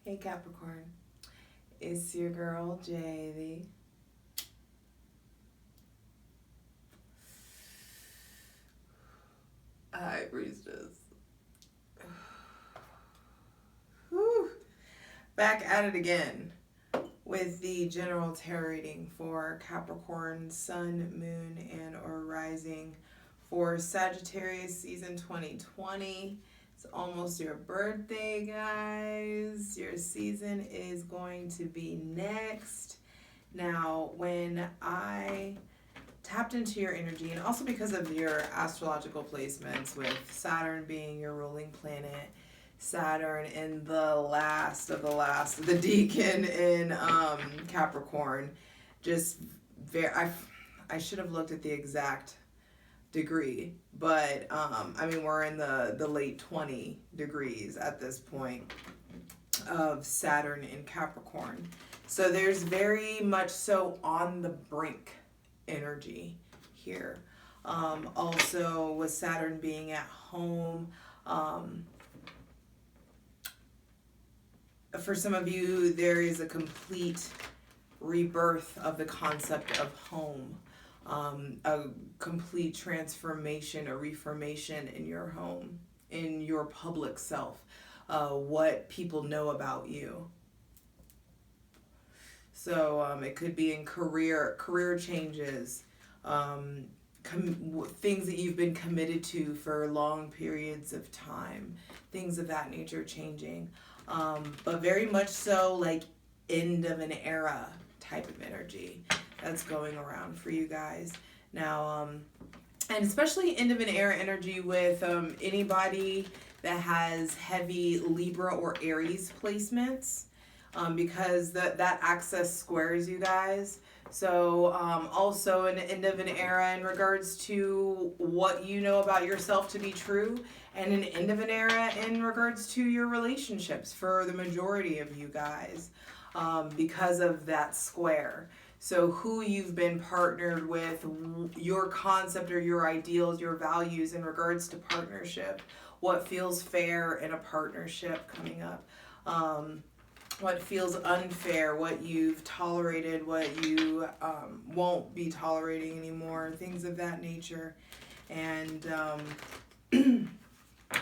Hey Capricorn, it's your girl Javy. Hi, Priestess. Whew. Back at it again with the general tarot reading for Capricorn, Sun, Moon, and or Rising for Sagittarius season 2020. It's almost your birthday, guys. Your season is going to be next. Now, when I tapped into your energy, and also because of your astrological placements with Saturn being your ruling planet, Saturn in the last of the deacon in Capricorn, just very, I should have looked at the exact degree, but I mean, we're in the late 20 degrees at this point of Saturn in Capricorn. So there's very much so on the brink energy here. Also with Saturn being at home, for some of you, there is a complete rebirth of the concept of home. A complete transformation, a reformation in your home, in your public self, what people know about you. So it could be in career changes, things that you've been committed to for long periods of time, things of that nature changing. But very much so like end of an era type of energy that's going around for you guys now, and especially end of an era energy with anybody that has heavy Libra or Aries placements, because that access squares you guys. So also an end of an era in regards to what you know about yourself to be true, and an end of an era in regards to your relationships for the majority of you guys, because of that square. So who you've been partnered with, your concept or your ideals, your values in regards to partnership, what feels fair in a partnership coming up, what feels unfair, what you've tolerated, what you won't be tolerating anymore, things of that nature. And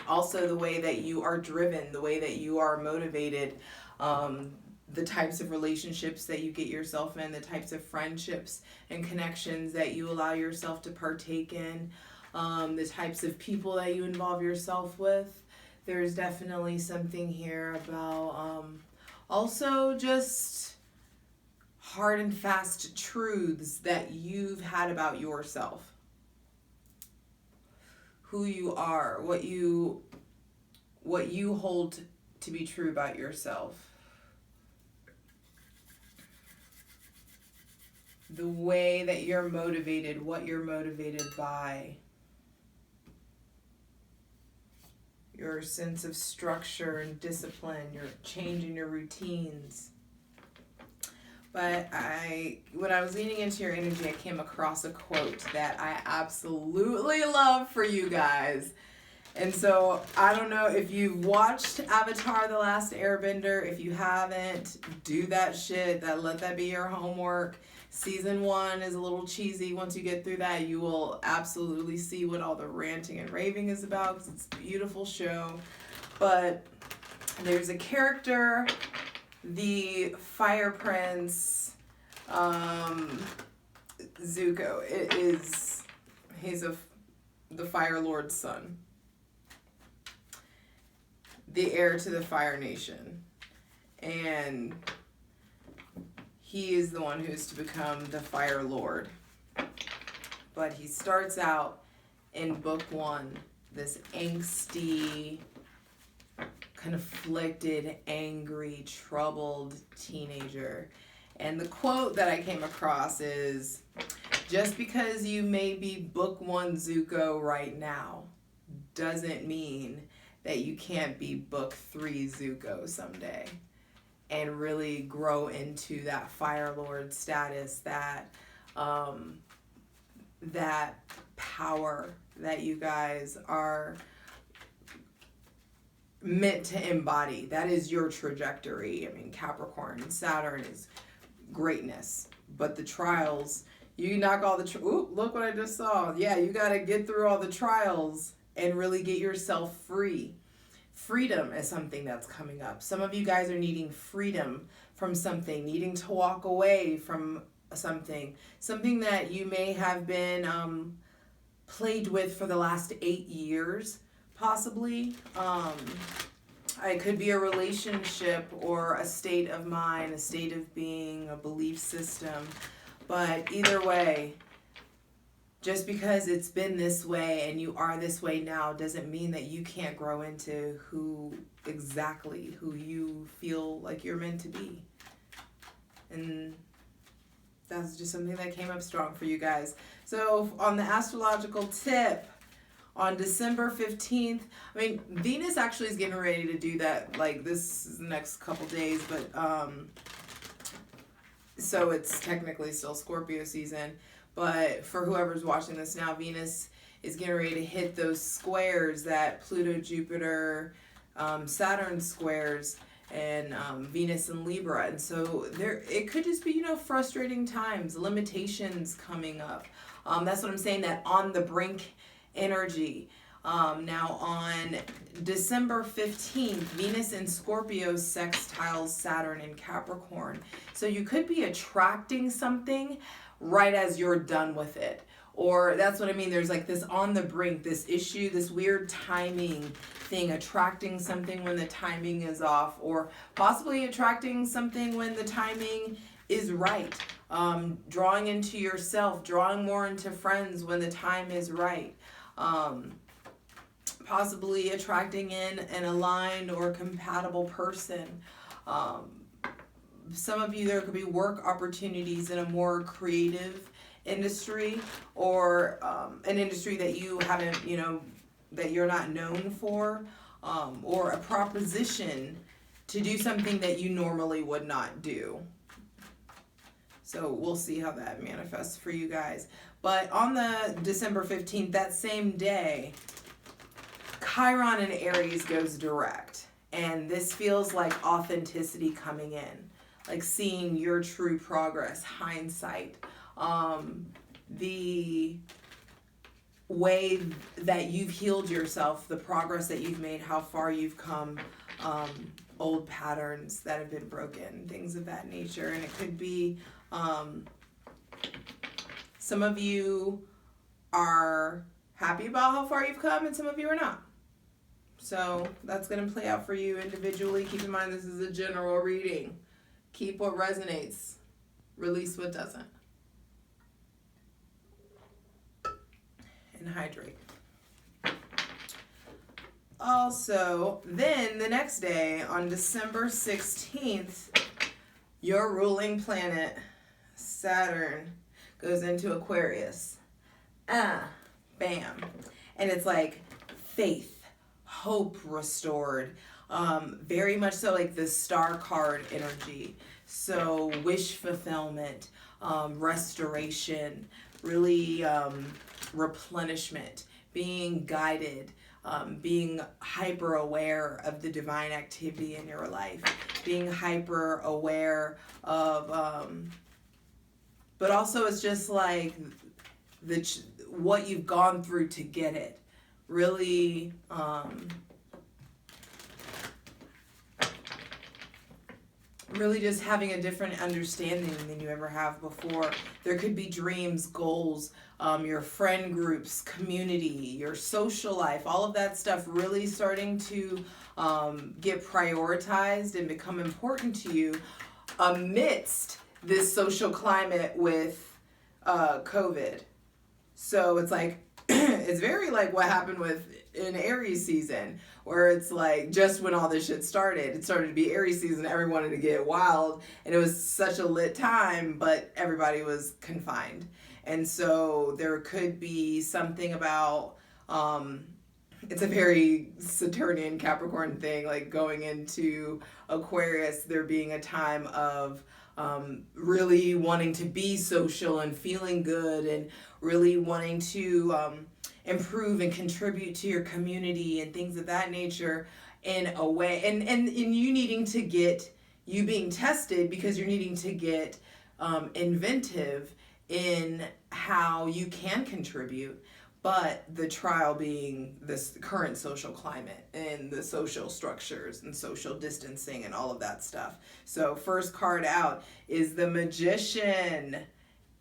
also the way that you are driven, the way that you are motivated, the types of relationships that you get yourself in, the types of friendships and connections that you allow yourself to partake in, the types of people that you involve yourself with. There's definitely something here about also just hard and fast truths that you've had about yourself. Who you are, what you hold to be true about yourself. The way that you're motivated, what you're motivated by. Your sense of structure and discipline, your change in your routines. But when I was leaning into your energy, I came across a quote that I absolutely love for you guys. And so I don't know if you've watched Avatar: The Last Airbender. If you haven't, do that shit. Let that be your homework. Season 1 is a little cheesy. Once you get through that, you will absolutely see what all the ranting and raving is about, because it's a beautiful show. But there's a character, the Fire Prince, Zuko. He's the Fire Lord's son, the heir to the Fire Nation, and he is the one who's to become the Fire Lord. But he starts out in book 1, this angsty, conflicted, angry, troubled teenager. And the quote that I came across is, just because you may be book 1 Zuko right now doesn't mean that you can't be book 3 Zuko someday, and really grow into that Fire Lord status, that power that you guys are meant to embody. That is your trajectory. I mean, Capricorn, Saturn is greatness, but the trials, you knock all the ooh, look what I just saw. Yeah, you got to get through all the trials and really get yourself free. Freedom is something that's coming up. Some of you guys are needing freedom from something, needing to walk away from something that you may have been plagued with for the last 8 years, possibly. It could be a relationship or a state of mind, a state of being, a belief system. But either way, just because it's been this way and you are this way now doesn't mean that you can't grow into who you feel like you're meant to be. And that's just something that came up strong for you guys. So on the astrological tip, on December 15th, I mean, Venus actually is getting ready to do that, like this next couple days, but so it's technically still Scorpio season. But for whoever's watching this now, Venus is getting ready to hit those squares that Pluto, Jupiter, Saturn squares, and Venus in Libra. And so it could just be, frustrating times, limitations coming up. That's what I'm saying, that on the brink energy. Now on December 15th, Venus in Scorpio sextiles Saturn in Capricorn. So you could be attracting something right as you're done with it. Or that's what I mean, there's like this on the brink, this issue, this weird timing thing, attracting something when the timing is off, or possibly attracting something when the timing is right. Drawing into yourself, drawing more into friends when the time is right. Possibly attracting in an aligned or compatible person. Some of you, there could be work opportunities in a more creative industry, or an industry that you haven't, that you're not known for, or a proposition to do something that you normally would not do. So we'll see how that manifests for you guys. But on the December 15th, that same day, Chiron in Aries goes direct. And this feels like authenticity coming in, like seeing your true progress, hindsight, the way that you've healed yourself, the progress that you've made, how far you've come, old patterns that have been broken, things of that nature. And it could be, some of you are happy about how far you've come and some of you are not. So that's going to play out for you individually. Keep in mind, this is a general reading. Keep what resonates, release what doesn't. And hydrate. Also, then the next day, on December 16th, your ruling planet, Saturn, goes into Aquarius. Bam. And it's like faith, hope restored. Very much so like the star card energy. So wish fulfillment, restoration, really replenishment, being guided, being hyper aware of the divine activity in your life, being hyper aware of, but also it's just like what you've gone through to get it. Really, really just having a different understanding than you ever have before. There could be dreams, goals, your friend groups, community, your social life, all of that stuff really starting to get prioritized and become important to you amidst this social climate with COVID. So it's like, it's very like what happened with in Aries season, where it's like just when all this shit started, it started to be Aries season, everyone wanted to get wild, and it was such a lit time, but everybody was confined. And so there could be something about, it's a very Saturnian Capricorn thing, like going into Aquarius, there being a time of really wanting to be social and feeling good and really wanting to improve and contribute to your community and things of that nature. in a way, and you needing to get, you being tested because you're needing to get inventive in how you can contribute, but the trial being this current social climate and the social structures and social distancing and all of that stuff. So first card out is the Magician,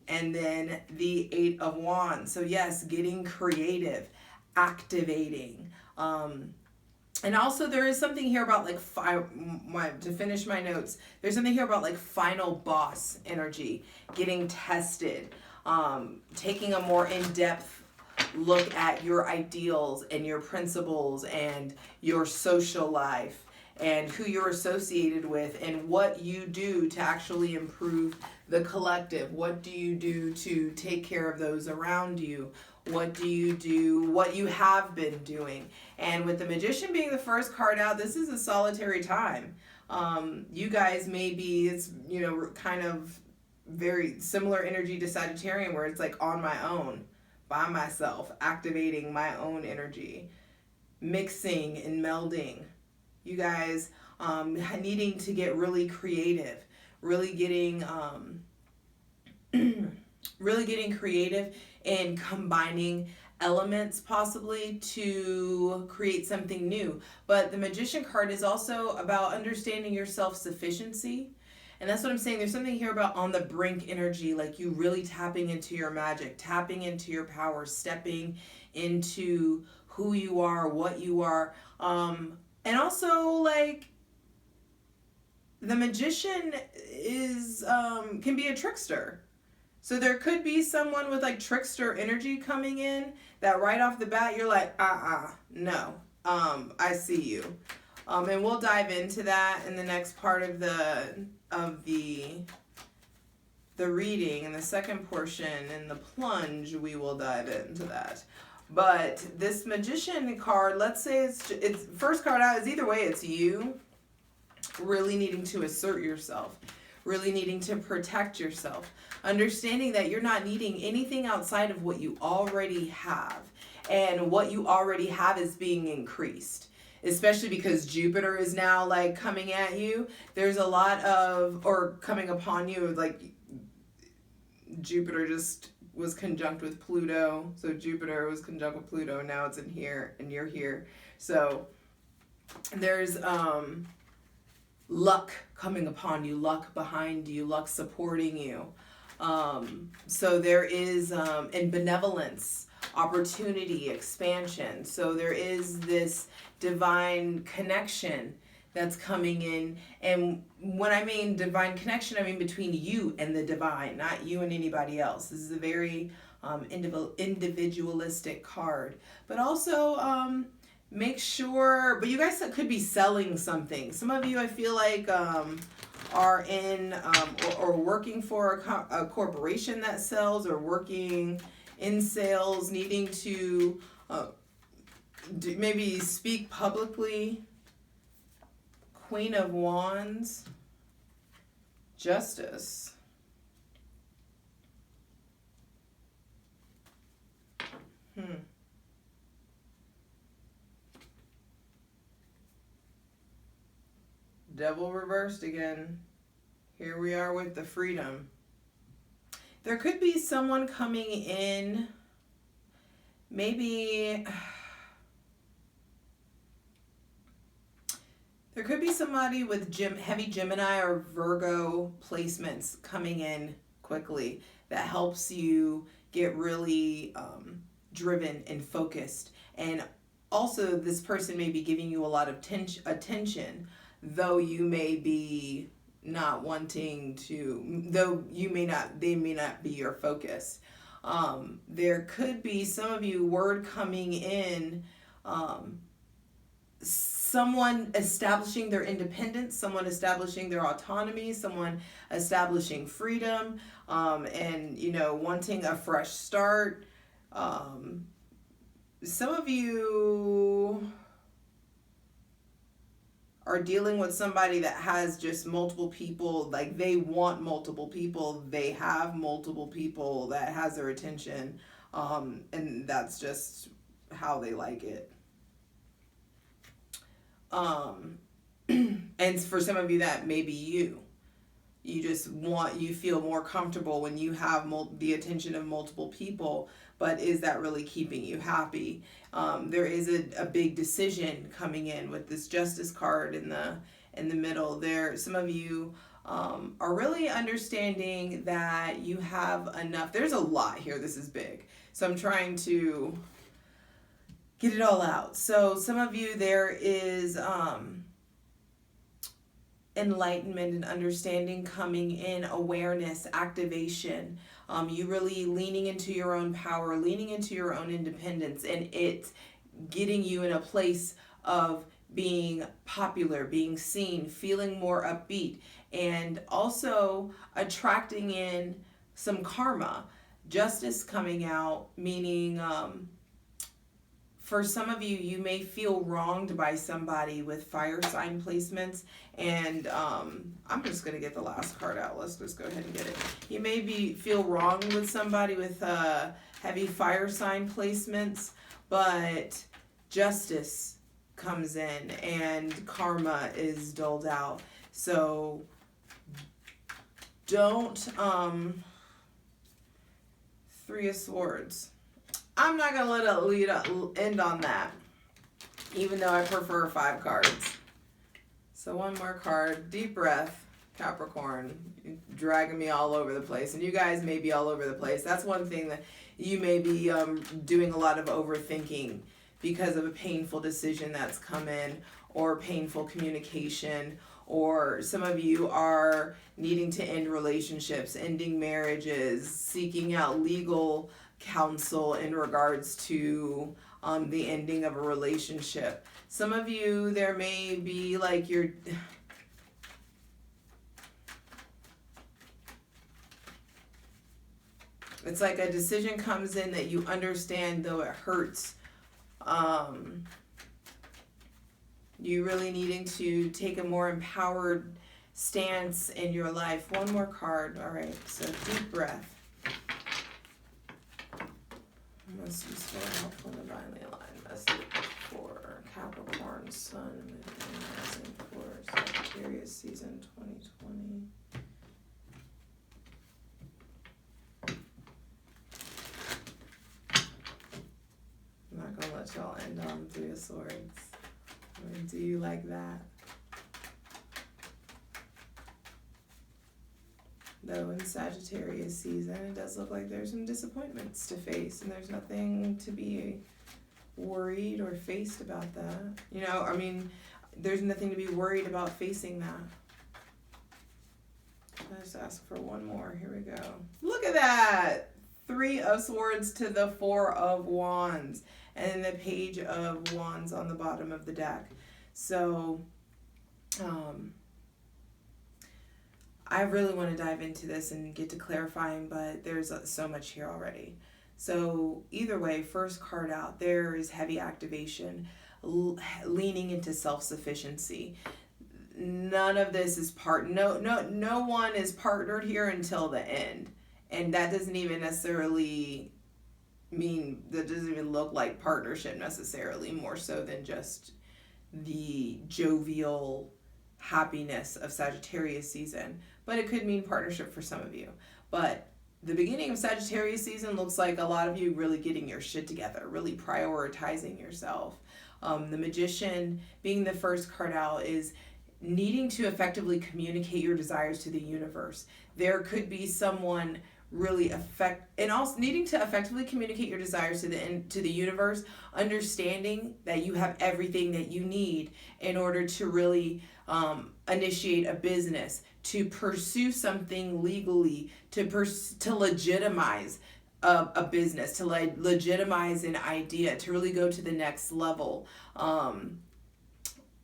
and then the Eight of Wands. So yes, getting creative, activating. And also there is something here about like, to finish my notes, there's something here about like final boss energy, getting tested, taking a more in-depth look at your ideals and your principles and your social life and who you're associated with and what you do to actually improve the collective. What do you do to take care of those around you? What do you do, what you have been doing? And with the Magician being the first card out, this is a solitary time. You guys maybe, it's, you know, kind of very similar energy to Sagittarian, where it's like on my own, by myself, activating my own energy, mixing and melding. You guys needing to get really creative, really getting creative and combining elements possibly to create something new. But the Magician card is also about understanding your self-sufficiency. And that's what I'm saying. There's something here about on the brink energy, like you really tapping into your magic, tapping into your power, stepping into who you are, what you are. And also like the Magician is can be a trickster. So there could be someone with like trickster energy coming in that right off the bat you're like, no, I see you. And we'll dive into that in the next part of the reading. In the second portion, in the plunge, we will dive into that. But this Magician card, let's say it's first card out is either way, it's you really needing to assert yourself, really needing to protect yourself, understanding that you're not needing anything outside of what you already have, and what you already have is being increased, especially because Jupiter is now like coming at you. There's a lot of, or coming upon you, like Jupiter just was conjunct with Pluto. So Jupiter was conjunct with Pluto, and now it's in here and you're here. So there's luck coming upon you, luck behind you, luck supporting you. So there is, and benevolence, opportunity, expansion. So there is this divine connection that's coming in. And when I mean divine connection, I mean between you and the divine, not you and anybody else. This is a very individualistic card. But also, make sure, but you guys could be selling something. Some of you, I feel like, are in or working for a corporation that sells, or working in sales, needing to maybe speak publicly. Queen of Wands, Justice. Devil reversed again. Here we are with the Freedom. There could be someone coming in, maybe there could be somebody with heavy Gemini or Virgo placements coming in quickly that helps you get really driven and focused. And also this person may be giving you a lot of attention, though you may be not wanting to, though you may not, they may not be your focus. There could be some of you, word coming in, someone establishing their independence, someone establishing their autonomy, someone establishing freedom, and, you know, wanting a fresh start. Some of you are dealing with somebody that has just multiple people, like they want multiple people, they have multiple people that has their attention, and that's just how they like it. And for some of you, that may be you. You feel more comfortable when you have the attention of multiple people, but is that really keeping you happy? There is a big decision coming in with this Justice card in the middle there. Some of you are really understanding that you have enough. There's a lot here. This is big. So I'm trying to get it all out. So some of you, there is enlightenment and understanding coming in, awareness, activation, you really leaning into your own power, leaning into your own independence, and it's getting you in a place of being popular, being seen, feeling more upbeat, and also attracting in some karma. Justice coming out, meaning for some of you, you may feel wronged by somebody with fire sign placements, and I'm just going to get the last card out. Let's just go ahead and get it. You may feel wronged with somebody with heavy fire sign placements, but justice comes in and karma is doled out. So don't, Three of Swords. I'm not going to let it end on that, even though I prefer 5 cards. So one more card. Deep breath, Capricorn. You're dragging me all over the place. And you guys may be all over the place. That's one thing that you may be doing a lot of overthinking because of a painful decision that's come in, or painful communication, or some of you are needing to end relationships, ending marriages, seeking out legal counsel in regards to the ending of a relationship. Some of you, there may be like it's like a decision comes in that you understand, though it hurts. You really needing to take a more empowered stance in your life. One more card. All right, so deep breath. Must be so helpful and divinely aligned. Message for Capricorn, Sun, Moon, Rising for Sagittarius season 2020. I'm not gonna let y'all end on 3 of Swords. Or do you like that? Though in Sagittarius season, it does look like there's some disappointments to face, and there's nothing to be worried or faced about that. You know, I mean, there's nothing to be worried about facing that. Let's ask for one more. Here we go. Look at that! 3 of Swords to the 4 of Wands, and then the Page of Wands on the bottom of the deck. So, I really want to dive into this and get to clarifying, but there's so much here already. So either way, first card out, there is heavy activation, leaning into self-sufficiency. None of this is no one is partnered here until the end. And that doesn't even necessarily that doesn't even look like partnership necessarily, more so than just the jovial happiness of Sagittarius season. But it could mean partnership for some of you. But the beginning of Sagittarius season looks like a lot of you really getting your shit together, really prioritizing yourself. The Magician, being the first card out, is needing to effectively communicate your desires to the universe. There could be someone really and also needing to effectively communicate your desires to the universe, understanding that you have everything that you need in order to really initiate a business, to pursue something legally, to legitimize a business, to legitimize an idea, to really go to the next level.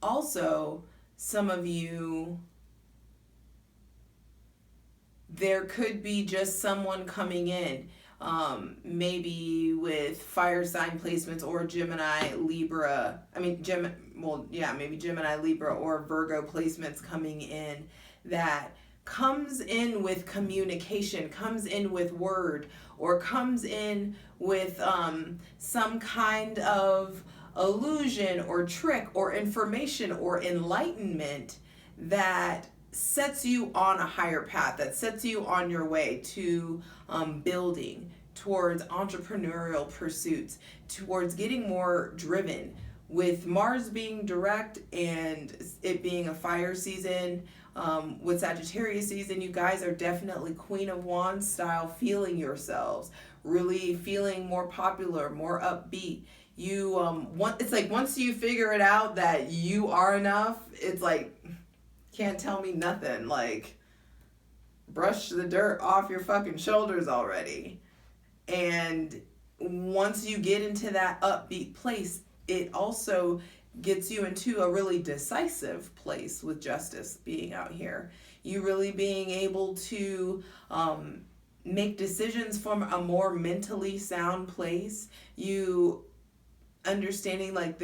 Also, some of you, there could be just someone coming in, maybe with fire sign placements or Gemini, Libra. Maybe Gemini, Libra, or Virgo placements coming in that comes in with communication, comes in with word, or comes in with some kind of illusion or trick or information or enlightenment that sets you on a higher path, that sets you on your way to building, towards entrepreneurial pursuits, towards getting more driven. With Mars being direct and it being a fire season, with Sagittarius season, you guys are definitely Queen of Wands style, feeling yourselves, really feeling more popular, more upbeat. It's like once you figure it out that you are enough, it's like, can't tell me nothing. Like, brush the dirt off your fucking shoulders already. And once you get into that upbeat place, it also gets you into a really decisive place with justice being out here. You really being able to make decisions from a more mentally sound place. You understanding like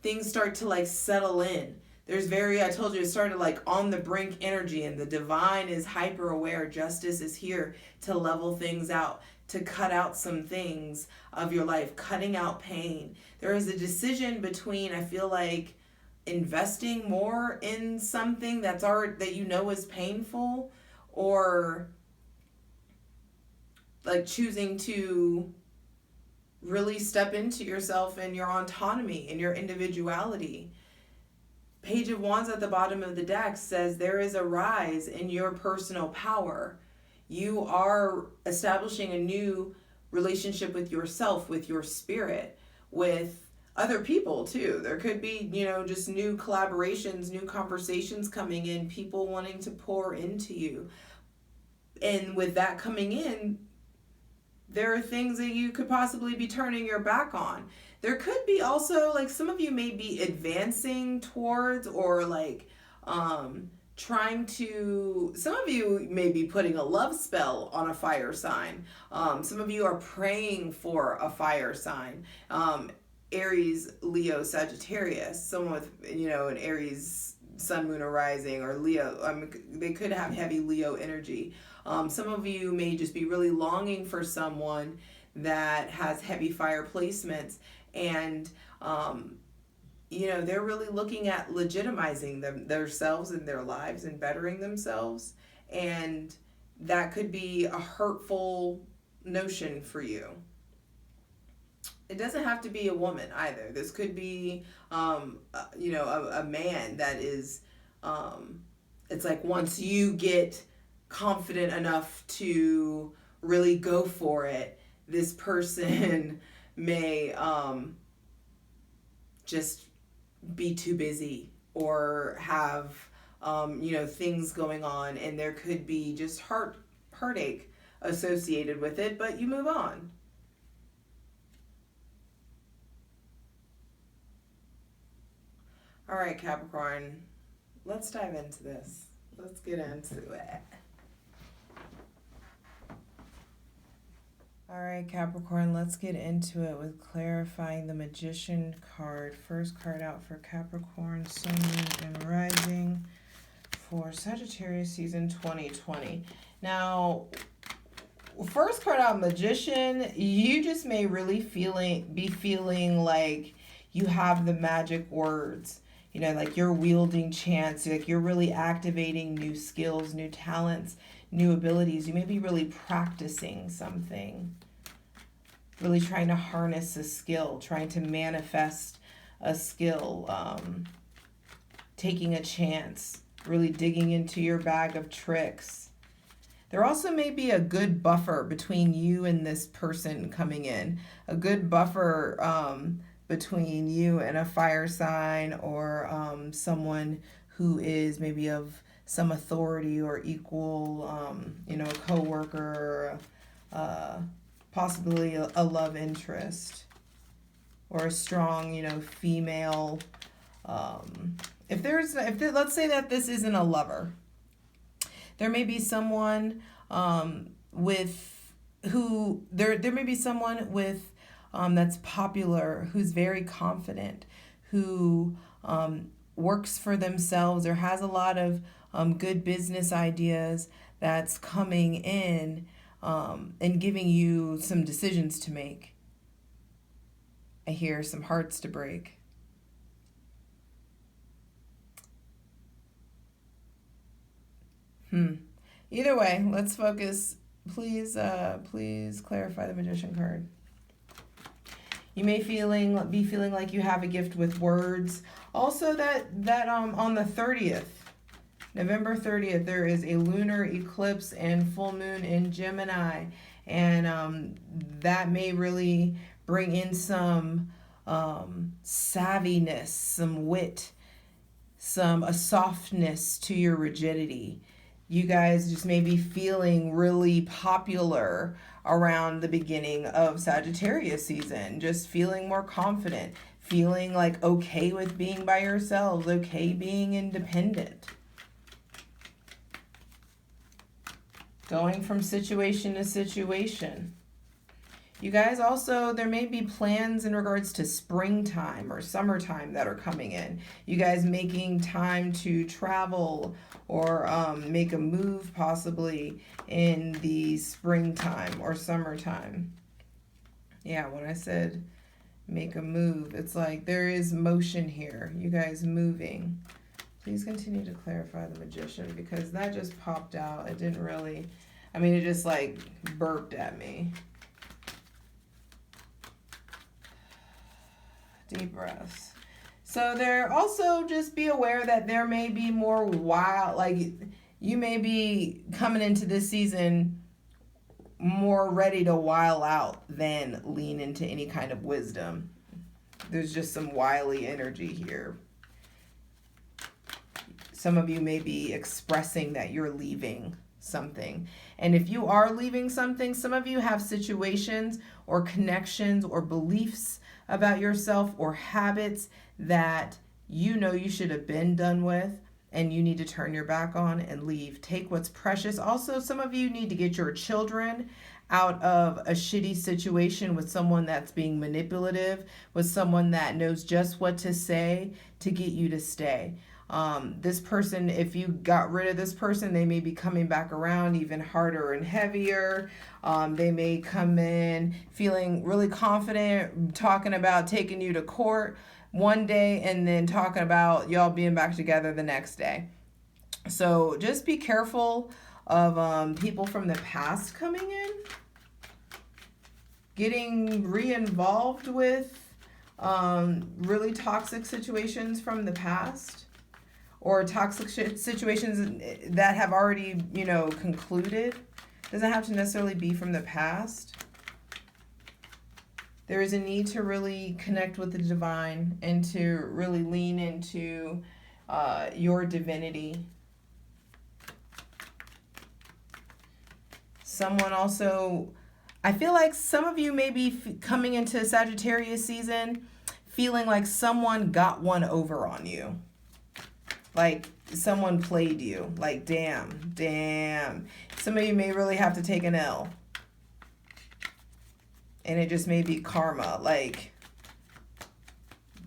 things start to like settle in. I told you, it started like on the brink energy, and the divine is hyper aware. Justice is here to level things out, to cut out some things of your life, cutting out pain. There is a decision between, I feel like, investing more in something that you know is painful, or like choosing to really step into yourself and your autonomy and your individuality. Page of Wands at the bottom of the deck says there is a rise in your personal power. You are establishing a new relationship with yourself, with your spirit, with other people too. There could be, just new collaborations, new conversations coming in, people wanting to pour into you. And with that coming in, there are things that you could possibly be turning your back on. There could be also, like, some of you may be advancing towards, or like some of you may be putting a love spell on a fire sign. Some of you are praying for a fire sign. Aries, Leo, Sagittarius, someone with, an Aries sun, moon, or rising, or Leo. They could have heavy Leo energy. Some of you may just be really longing for someone that has heavy fire placements, and they're really looking at legitimizing themselves and their lives and bettering themselves, and that could be a hurtful notion for you. It doesn't have to be a woman either. This could be a man that is it's like once you get confident enough to really go for it, this person may just be too busy, or have things going on, and there could be just heartache associated with it, but you move on. All right, Capricorn, let's dive into this. Let's get into it. All right, Capricorn, let's get into it with clarifying the Magician card. First card out for Capricorn, Sun, Moon, and Rising for Sagittarius season 2020. Now, first card out, Magician, you just may really be feeling like you have the magic words. Like you're wielding chance, like you're really activating new skills, new talents, new abilities. You may be really practicing something, really trying to harness a skill, trying to manifest a skill, taking a chance, really digging into your bag of tricks. There also may be a good buffer between you and this person coming in, a good buffer between you and a fire sign, or someone who is maybe of some authority or equal, a co-worker, possibly a love interest, or a strong, female. Let's say that this isn't a lover, there may be someone that's popular, who's very confident, who works for themselves, or has a lot of good business ideas, that's coming in and giving you some decisions to make. I hear some hearts to break. Either way, let's focus. Please clarify the Magician card. You may be feeling like you have a gift with words. Also, that on the 30th, November 30th, there is a lunar eclipse and full moon in Gemini, and that may really bring in some savviness, some wit, a softness to your rigidity. You guys just may be feeling really popular around the beginning of Sagittarius season, just feeling more confident, feeling like okay with being by yourselves, okay being independent. Going from situation to situation. You guys also, there may be plans in regards to springtime or summertime that are coming in. You guys making time to travel or make a move possibly in the springtime or summertime. Yeah, when I said make a move, it's like there is motion here. You guys moving. Please continue to clarify the Magician, because that just popped out. It didn't really, it just like burped at me. Deep breaths. So there also, just be aware that there may be more wild, like you may be coming into this season more ready to wild out than lean into any kind of wisdom. There's just some wily energy here. Some of you may be expressing that you're leaving something. And if you are leaving something, some of you have situations or connections or beliefs about yourself or habits that you know you should have been done with, and you need to turn your back on and leave. Take what's precious. Also, some of you need to get your children out of a shitty situation with someone that's being manipulative, with someone that knows just what to say to get you to stay. This person, if you got rid of this person, they may be coming back around even harder and heavier. They may come in feeling really confident, talking about taking you to court one day and then talking about y'all being back together the next day. So just be careful of people from the past coming in, getting re-involved with really toxic situations from the past, or toxic situations that have already, concluded. Doesn't have to necessarily be from the past. There is a need to really connect with the divine and to really lean into your divinity. Someone also, I feel like some of you may be coming into Sagittarius season feeling like someone got one over on you. Like someone played you. Like, damn. Some of you may really have to take an L. And it just may be karma. Like,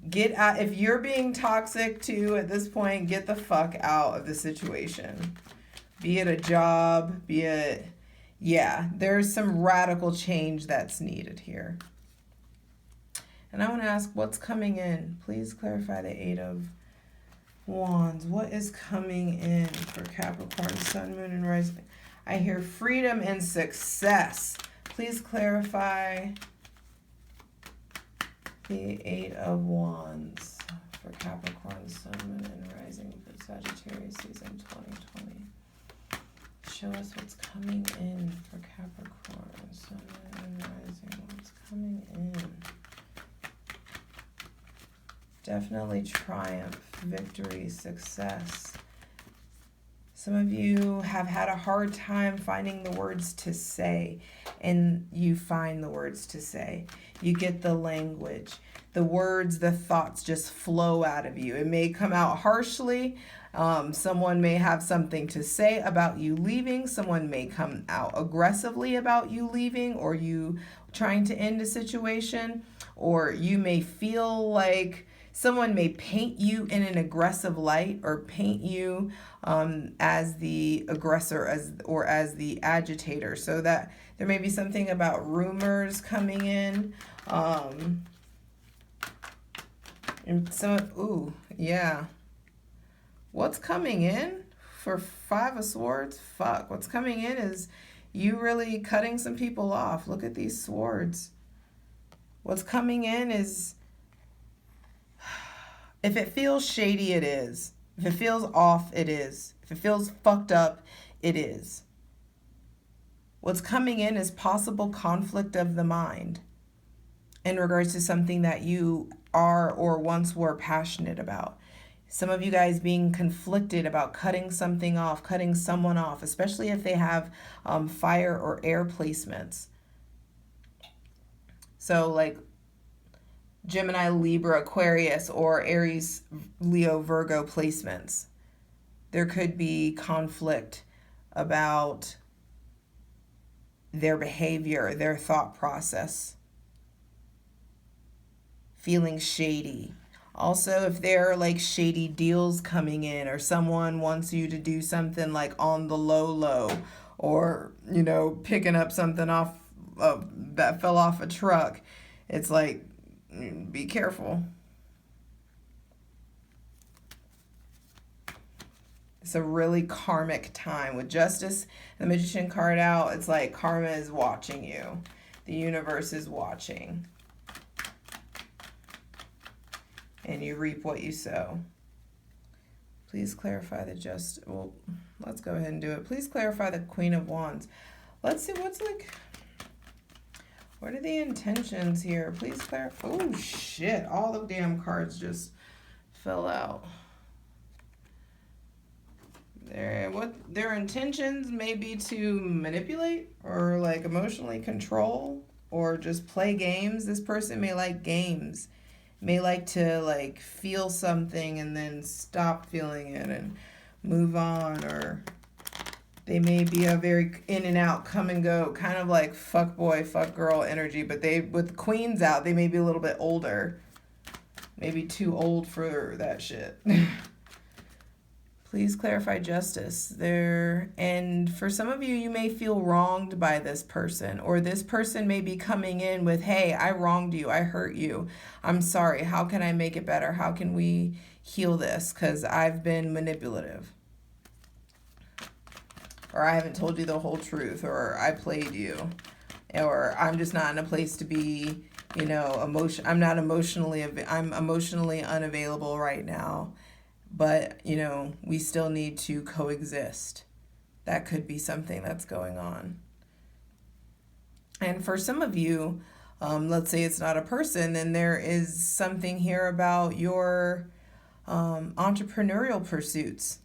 get out. If you're being toxic too at this point, get the fuck out of the situation. Be it a job, there's some radical change that's needed here. And I want to ask, what's coming in? Please clarify the 8 of Wands. What is coming in for Capricorn, Sun, Moon, and Rising? I hear freedom and success. Please clarify the 8 of Wands for Capricorn, Sun, Moon, and Rising for Sagittarius season 2020. Show us what's coming in for Capricorn, Sun, Moon, and Rising. What's coming in? Definitely triumph, victory, success. Some of you have had a hard time finding the words to say, and you find the words to say. You get the language. The words, the thoughts just flow out of you. It may come out harshly. Someone may have something to say about you leaving. Someone may come out aggressively about you leaving or you trying to end a situation. Or you may feel like someone may paint you in an aggressive light or paint you as the aggressor or as the agitator. So that there may be something about rumors coming in. And some, ooh, yeah. What's coming in for Five of Swords? Fuck. What's coming in is you really cutting some people off. Look at these swords. What's coming in is, if it feels shady, it is. If it feels off, it is. If it feels fucked up, it is. What's coming in is possible conflict of the mind in regards to something that you are or once were passionate about. Some of you guys being conflicted about cutting something off, cutting someone off, especially if they have fire or air placements. So like Gemini, Libra, Aquarius, or Aries, Leo, Virgo placements. There could be conflict about their behavior, their thought process, feeling shady. Also, if there are like shady deals coming in, or someone wants you to do something like on the low, or, you know, picking up something off that fell off a truck, it's like, be careful. It's a really karmic time. With Justice and the Magician card out, it's like karma is watching you. The universe is watching. And you reap what you sow. Please clarify the well, let's go ahead and do it. Please clarify the Queen of Wands. Let's see what's like, what are the intentions here? Please clarify. Oh shit, all the damn cards just fell out. What their intentions may be to manipulate or like emotionally control or just play games. This person may like games, may like to like feel something and then stop feeling it and move on, or they may be a very in and out, come and go, kind of like fuck boy, fuck girl energy, but they, with queens out, they may be a little bit older, maybe too old for that shit. Please clarify justice there. And for some of you, you may feel wronged by this person, or this person may be coming in with, hey, I wronged you. I hurt you. I'm sorry. How can I make it better? How can we heal this? Because I've been manipulative. Or I haven't told you the whole truth, or I played you, or I'm just not in a place to be, you know, I'm emotionally unavailable right now. But, you know, we still need to coexist. That could be something that's going on. And for some of you, let's say it's not a person, then there is something here about your entrepreneurial pursuits.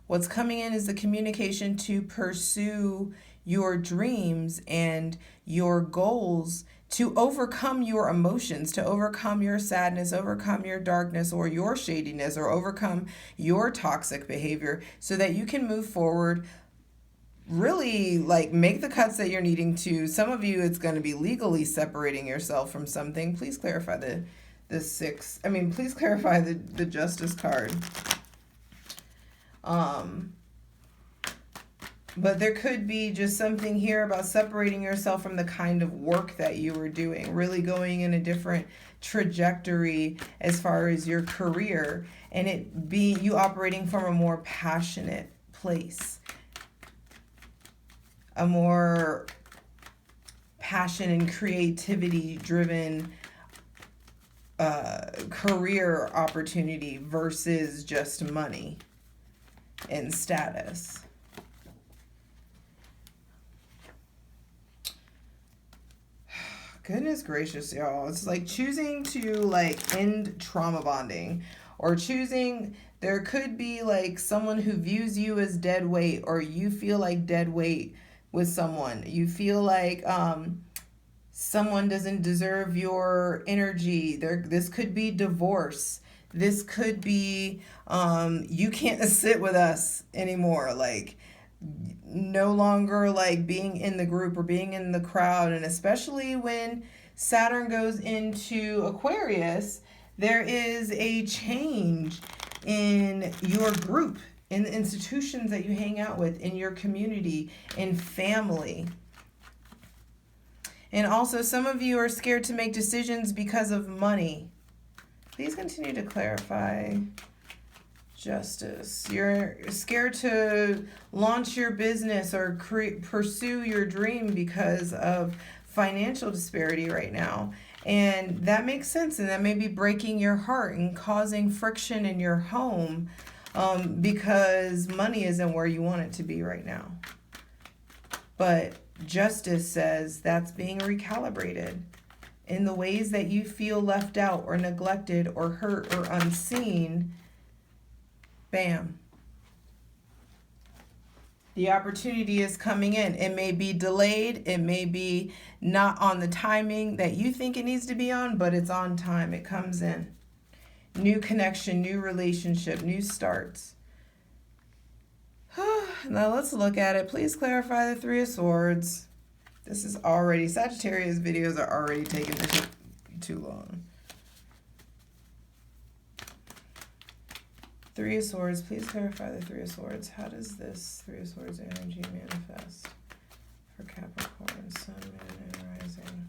What's coming in is the communication to pursue your dreams and your goals, to overcome your emotions, to overcome your sadness, overcome your darkness or your shadiness, or overcome your toxic behavior, so that you can move forward, really like make the cuts that you're needing to. Some of you, it's going to be legally separating yourself from something. Please clarify please clarify the Justice card. But there could be just something here about separating yourself from the kind of work that you were doing, really going in a different trajectory as far as your career, and it be you operating from a more passionate place, a more passion and creativity driven career opportunity versus just money and status. Goodness gracious, y'all. It's like choosing to like end trauma bonding, or choosing, there could be like someone who views you as dead weight, or you feel like dead weight with someone. You feel like someone doesn't deserve your energy. This could be divorce. This could be you can't sit with us anymore. Like no longer like being in the group or being in the crowd. And especially when Saturn goes into Aquarius, there is a change in your group, in the institutions that you hang out with, in your community, in family. And also some of you are scared to make decisions because of money. Please continue to clarify justice. You're scared to launch your business or pursue your dream because of financial disparity right now. And that makes sense. And that may be breaking your heart and causing friction in your home because money isn't where you want it to be right now. But justice says that's being recalibrated. In the ways that you feel left out or neglected or hurt or unseen, bam. The opportunity is coming in. It may be delayed. It may be not on the timing that you think it needs to be on, but it's on time. It comes in. New connection, new relationship, new starts. Now let's look at it. Please clarify the Three of Swords. This is already, Sagittarius videos are already taking too long. Three of Swords, please clarify the Three of Swords. How does this Three of Swords energy manifest for Capricorn, Sun, Moon, and Rising?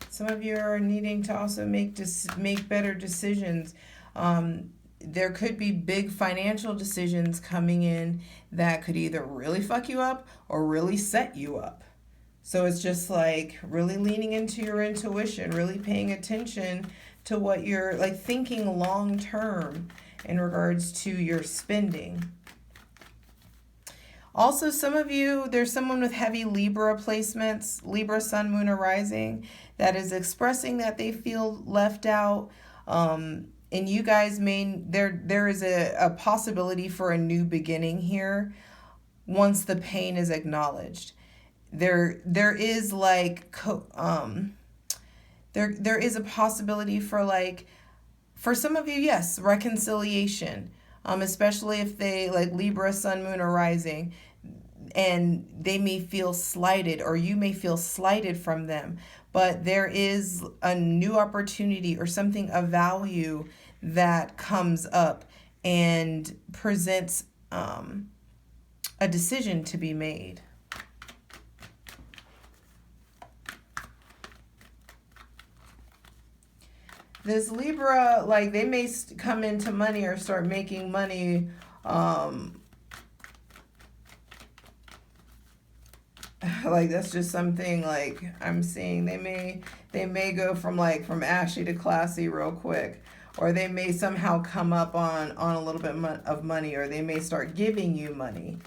Some of you are needing to also make better decisions. There could be big financial decisions coming in that could either really fuck you up or really set you up. So it's just like really leaning into your intuition, really paying attention to what you're like thinking long term in regards to your spending. Also, some of you, there's someone with heavy Libra placements, Libra, Sun, Moon, or Rising, that is expressing that they feel left out. And you guys there is a possibility for a new beginning here once the pain is acknowledged. There is like there is a possibility for some of you, yes, reconciliation, especially if they like Libra, Sun, Moon, or Rising, and they may feel slighted or you may feel slighted from them, but there is a new opportunity or something of value that comes up and presents a decision to be made. This Libra, like they may come into money or start making money like that's just something like I'm seeing they may go from ashy to classy real quick, or they may somehow come up on a little bit of money, or they may start giving you money,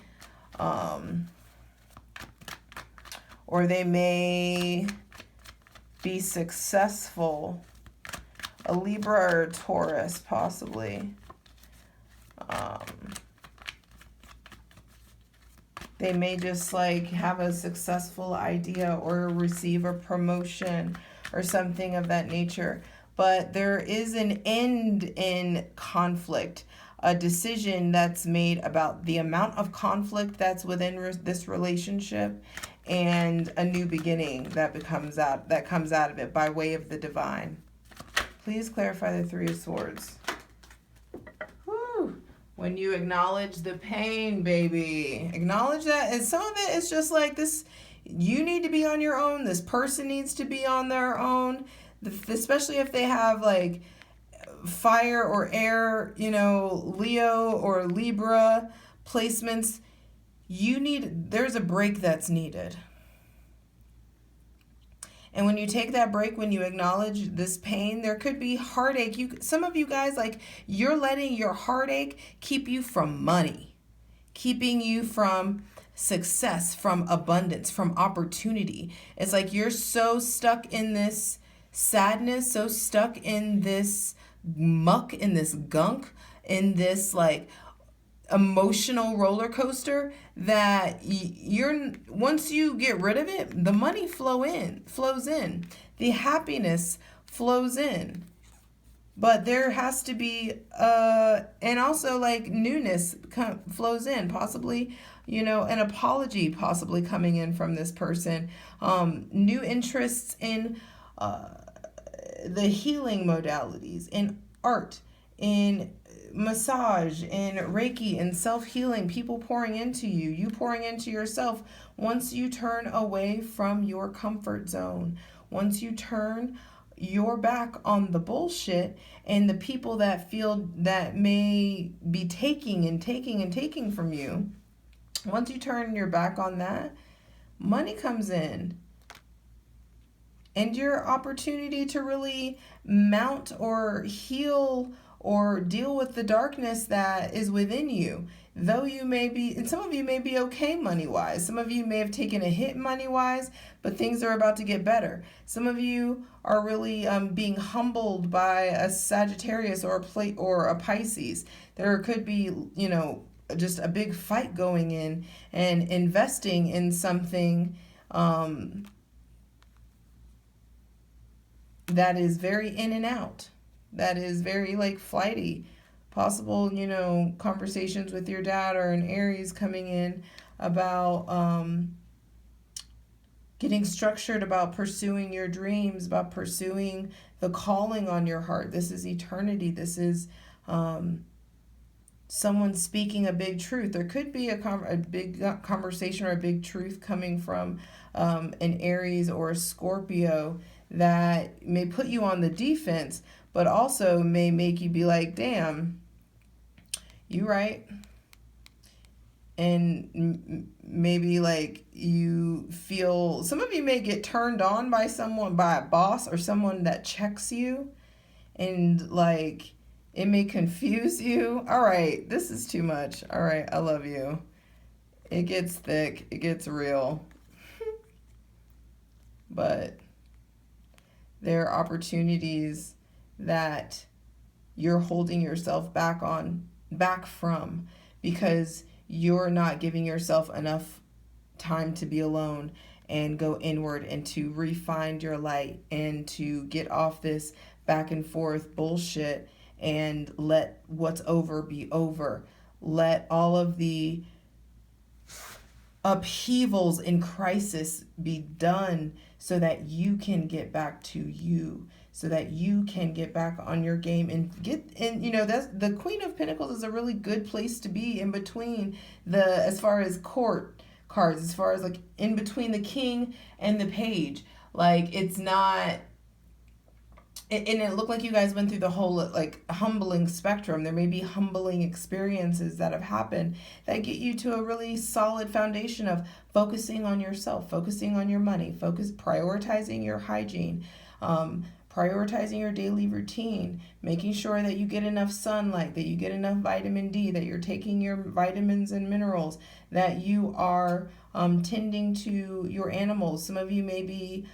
or they may be successful. A Libra or a Taurus, possibly. They may just like have a successful idea or receive a promotion or something of that nature. But there is an end in conflict, a decision that's made about the amount of conflict that's within this relationship, and a new beginning that comes out of it by way of the divine. Please clarify the Three of Swords. Whew. When you acknowledge the pain, baby. Acknowledge that. And some of it is just like this. You need to be on your own. This person needs to be on their own. Especially if they have like fire or air, Leo or Libra placements. There's a break that's needed. And when you take that break, when you acknowledge this pain, there could be heartache. Some of you guys, like, you're letting your heartache keep you from money, keeping you from success, from abundance, from opportunity. It's like you're so stuck in this sadness, so stuck in this muck, in this gunk, in this like emotional roller coaster that once you get rid of it, the money flows in, the happiness flows in, but there has to be and also like newness flows in, possibly an apology possibly coming in from this person, new interests in the healing modalities, in art, in massage, in Reiki, in self-healing, people pouring into you, you pouring into yourself. Once you turn away from your comfort zone, once you turn your back on the bullshit and the people that feel that may be taking and taking and taking from you, once you turn your back on that, money comes in. And your opportunity to really mount or heal or deal with the darkness that is within you. Though you may be, and some of you may be okay money-wise. Some of you may have taken a hit money-wise, but things are about to get better. Some of you are really being humbled by a Sagittarius or a Pisces. There could be, you know, just a big fight going in and investing in something that is very in and out, that is very like flighty. Possible, you know, conversations with your dad or an Aries coming in about getting structured, about pursuing your dreams, about pursuing the calling on your heart. This is eternity. This is someone speaking a big truth. There could be a big conversation or a big truth coming from an Aries or a Scorpio that may put you on the defense, but also may make you be like, damn, you right. And maybe like you feel, some of you may get turned on by someone, by a boss or someone that checks you, and like it may confuse you. All right, this is too much. All right, I love you. It gets thick, it gets real. But there are opportunities that you're holding yourself back from because you're not giving yourself enough time to be alone and go inward and to refine your light and to get off this back and forth bullshit and let what's over be over. Let all of the upheavals in crisis be done so that you can get back to you, so that you can get back on your game and you know, that's the Queen of Pentacles is a really good place to be in between as far as court cards, as far as like in between the King and the Page. Like it's not, and it looked like you guys went through the whole like humbling spectrum. There may be humbling experiences that have happened that get you to a really solid foundation of focusing on yourself, focusing on your money, prioritizing your hygiene, prioritizing your daily routine, making sure that you get enough sunlight, that you get enough vitamin D, that you're taking your vitamins and minerals, that you are tending to your animals. Some of you may be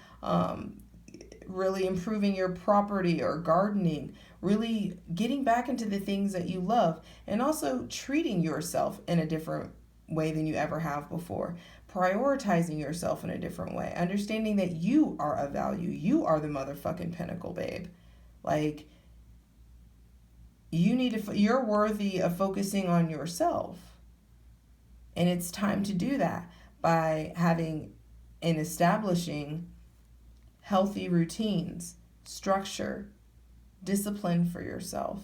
really improving your property or gardening, really getting back into the things that you love, and also treating yourself in a different way than you ever have before. Prioritizing yourself in a different way. Understanding that you are of value. You are the motherfucking pinnacle, babe. Like, you're worthy of focusing on yourself. And it's time to do that by having and establishing healthy routines, structure, discipline for yourself,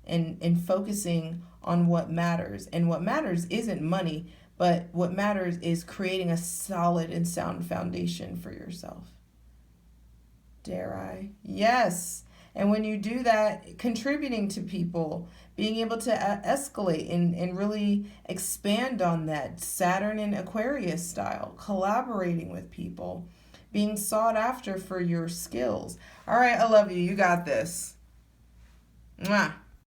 and focusing on what matters. And what matters isn't money, but what matters is creating a solid and sound foundation for yourself. Dare I? Yes. And when you do that, contributing to people, being able to escalate and really expand on that Saturn and Aquarius style, collaborating with people, being sought after for your skills. All right, I love you. You got this. Mwah.